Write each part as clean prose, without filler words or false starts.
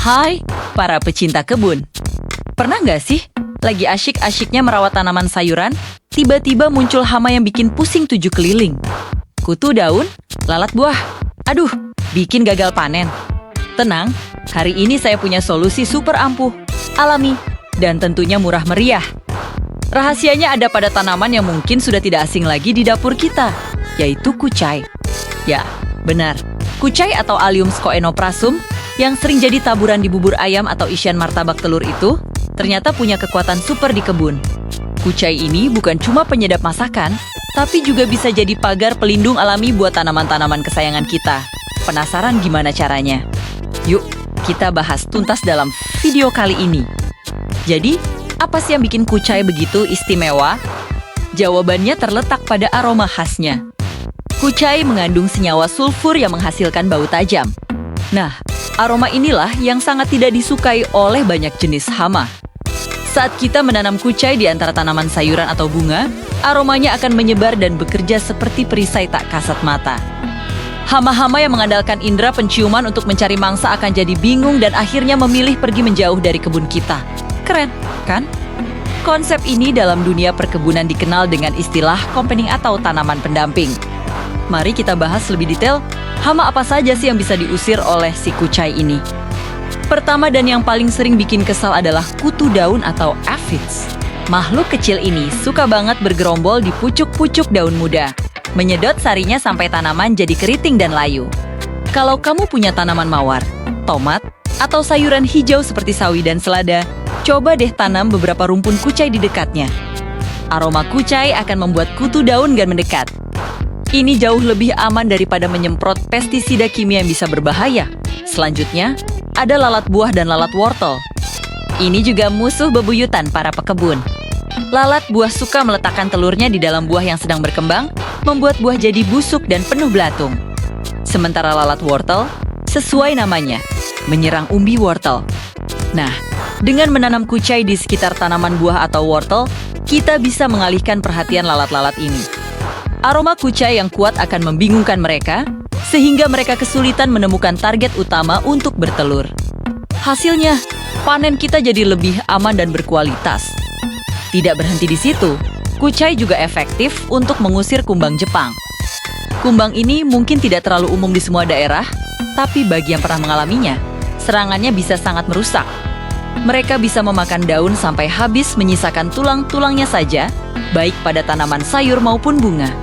Hai, para pecinta kebun. Pernah nggak sih, lagi asyik-asyiknya merawat tanaman sayuran, tiba-tiba muncul hama yang bikin pusing 7 keliling? Kutu daun, lalat buah. Aduh, bikin gagal panen. Tenang, hari ini saya punya solusi super ampuh, alami, dan tentunya murah meriah. Rahasianya ada pada tanaman yang mungkin sudah tidak asing lagi di dapur kita, yaitu kucai. Ya, benar. Kucai atau Allium schoenoprasum yang sering jadi taburan di bubur ayam atau isian martabak telur itu ternyata punya kekuatan super di kebun. Kucai ini bukan cuma penyedap masakan, tapi juga bisa jadi pagar pelindung alami buat tanaman-tanaman kesayangan kita. Penasaran gimana caranya? Yuk, kita bahas tuntas dalam video kali ini. Jadi, apa sih yang bikin kucai begitu istimewa? Jawabannya terletak pada aroma khasnya. Kucai mengandung senyawa sulfur yang menghasilkan bau tajam. Nah, aroma inilah yang sangat tidak disukai oleh banyak jenis hama. Saat kita menanam kucai di antara tanaman sayuran atau bunga, aromanya akan menyebar dan bekerja seperti perisai tak kasat mata. Hama-hama yang mengandalkan indera penciuman untuk mencari mangsa akan jadi bingung dan akhirnya memilih pergi menjauh dari kebun kita. Keren, kan? Konsep ini dalam dunia perkebunan dikenal dengan istilah companion atau tanaman pendamping. Mari kita bahas lebih detail, hama apa saja sih yang bisa diusir oleh si kucai ini. Pertama dan yang paling sering bikin kesal adalah kutu daun atau aphids. Makhluk kecil ini suka banget bergerombol di pucuk-pucuk daun muda, menyedot sarinya sampai tanaman jadi keriting dan layu. Kalau kamu punya tanaman mawar, tomat, atau sayuran hijau seperti sawi dan selada, coba deh tanam beberapa rumpun kucai di dekatnya. Aroma kucai akan membuat kutu daun gak mendekat. Ini jauh lebih aman daripada menyemprot pestisida kimia yang bisa berbahaya. Selanjutnya, ada lalat buah dan lalat wortel. Ini juga musuh bebuyutan para pekebun. Lalat buah suka meletakkan telurnya di dalam buah yang sedang berkembang, membuat buah jadi busuk dan penuh belatung. Sementara lalat wortel, sesuai namanya, menyerang umbi wortel. Nah, dengan menanam kucai di sekitar tanaman buah atau wortel, kita bisa mengalihkan perhatian lalat-lalat ini. Aroma kucai yang kuat akan membingungkan mereka, sehingga mereka kesulitan menemukan target utama untuk bertelur. Hasilnya, panen kita jadi lebih aman dan berkualitas. Tidak berhenti di situ, kucai juga efektif untuk mengusir kumbang Jepang. Kumbang ini mungkin tidak terlalu umum di semua daerah, tapi bagi yang pernah mengalaminya, serangannya bisa sangat merusak. Mereka bisa memakan daun sampai habis menyisakan tulang-tulangnya saja, baik pada tanaman sayur maupun bunga.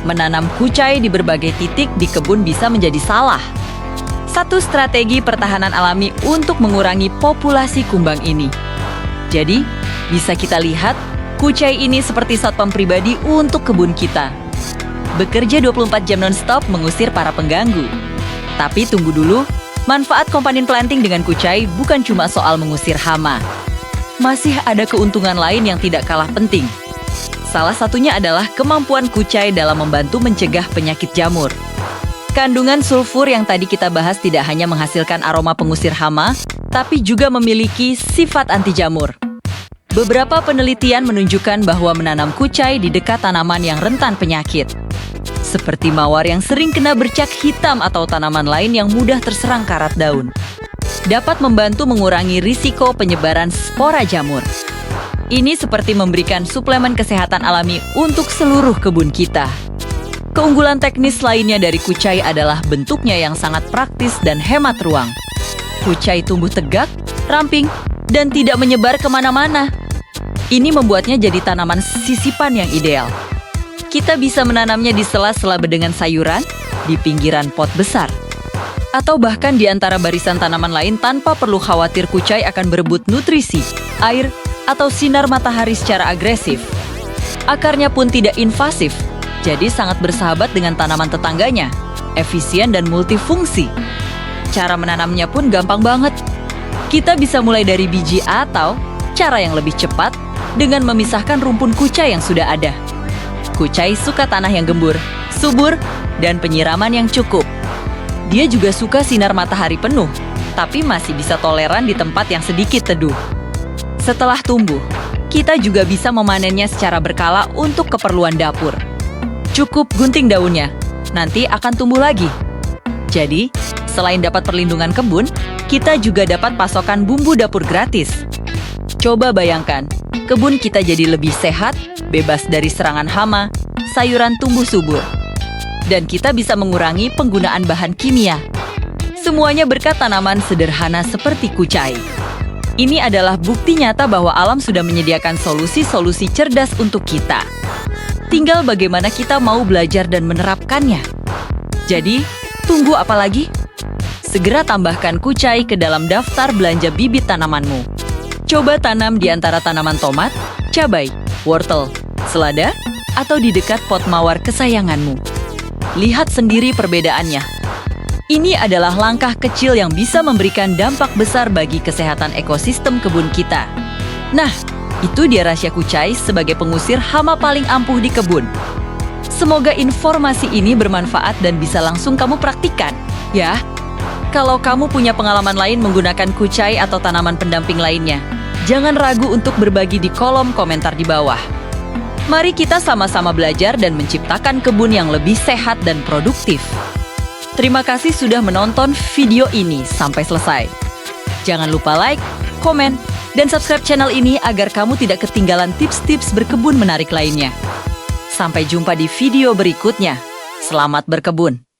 Menanam kucai di berbagai titik di kebun bisa menjadi salah. Satu strategi pertahanan alami untuk mengurangi populasi kumbang ini. Jadi, bisa kita lihat, kucai ini seperti satpam pribadi untuk kebun kita. Bekerja 24 jam non-stop mengusir para pengganggu. Tapi tunggu dulu, manfaat companion planting dengan kucai bukan cuma soal mengusir hama. Masih ada keuntungan lain yang tidak kalah penting. Salah satunya adalah kemampuan kucai dalam membantu mencegah penyakit jamur. Kandungan sulfur yang tadi kita bahas tidak hanya menghasilkan aroma pengusir hama, tapi juga memiliki sifat anti jamur. Beberapa penelitian menunjukkan bahwa menanam kucai di dekat tanaman yang rentan penyakit, seperti mawar yang sering kena bercak hitam atau tanaman lain yang mudah terserang karat daun, dapat membantu mengurangi risiko penyebaran spora jamur. Ini seperti memberikan suplemen kesehatan alami untuk seluruh kebun kita. Keunggulan teknis lainnya dari kucai adalah bentuknya yang sangat praktis dan hemat ruang. Kucai tumbuh tegak, ramping, dan tidak menyebar kemana-mana. Ini membuatnya jadi tanaman sisipan yang ideal. Kita bisa menanamnya di sela-sela bedengan sayuran, di pinggiran pot besar, atau bahkan di antara barisan tanaman lain tanpa perlu khawatir kucai akan berebut nutrisi, air, atau sinar matahari secara agresif. Akarnya pun tidak invasif, jadi sangat bersahabat dengan tanaman tetangganya, efisien dan multifungsi. Cara menanamnya pun gampang banget. Kita bisa mulai dari biji atau cara yang lebih cepat dengan memisahkan rumpun kucai yang sudah ada. Kucai suka tanah yang gembur, subur, dan penyiraman yang cukup. Dia juga suka sinar matahari penuh, tapi masih bisa toleran di tempat yang sedikit teduh. Setelah tumbuh, kita juga bisa memanennya secara berkala untuk keperluan dapur. Cukup gunting daunnya, nanti akan tumbuh lagi. Jadi, selain dapat perlindungan kebun, Kita juga dapat pasokan bumbu dapur gratis. Coba bayangkan, kebun kita jadi lebih sehat, bebas dari serangan hama, sayuran tumbuh subur. Dan kita bisa mengurangi penggunaan bahan kimia. Semuanya berkat tanaman sederhana seperti kucai. Ini adalah bukti nyata bahwa alam sudah menyediakan solusi-solusi cerdas untuk kita. Tinggal bagaimana kita mau belajar dan menerapkannya. Jadi, tunggu apa lagi? Segera tambahkan kucai ke dalam daftar belanja bibit tanamanmu. Coba tanam di antara tanaman tomat, cabai, wortel, selada, atau di dekat pot mawar kesayanganmu. Lihat sendiri perbedaannya. Ini adalah langkah kecil yang bisa memberikan dampak besar bagi kesehatan ekosistem kebun kita. Nah, itu dia rahasia kucai sebagai pengusir hama paling ampuh di kebun. Semoga informasi ini bermanfaat dan bisa langsung kamu praktikkan, ya. Kalau kamu punya pengalaman lain menggunakan kucai atau tanaman pendamping lainnya, jangan ragu untuk berbagi di kolom komentar di bawah. Mari kita sama-sama belajar dan menciptakan kebun yang lebih sehat dan produktif. Terima kasih sudah menonton video ini sampai selesai. Jangan lupa like, komen, dan subscribe channel ini agar kamu tidak ketinggalan tips-tips berkebun menarik lainnya. Sampai jumpa di video berikutnya. Selamat berkebun!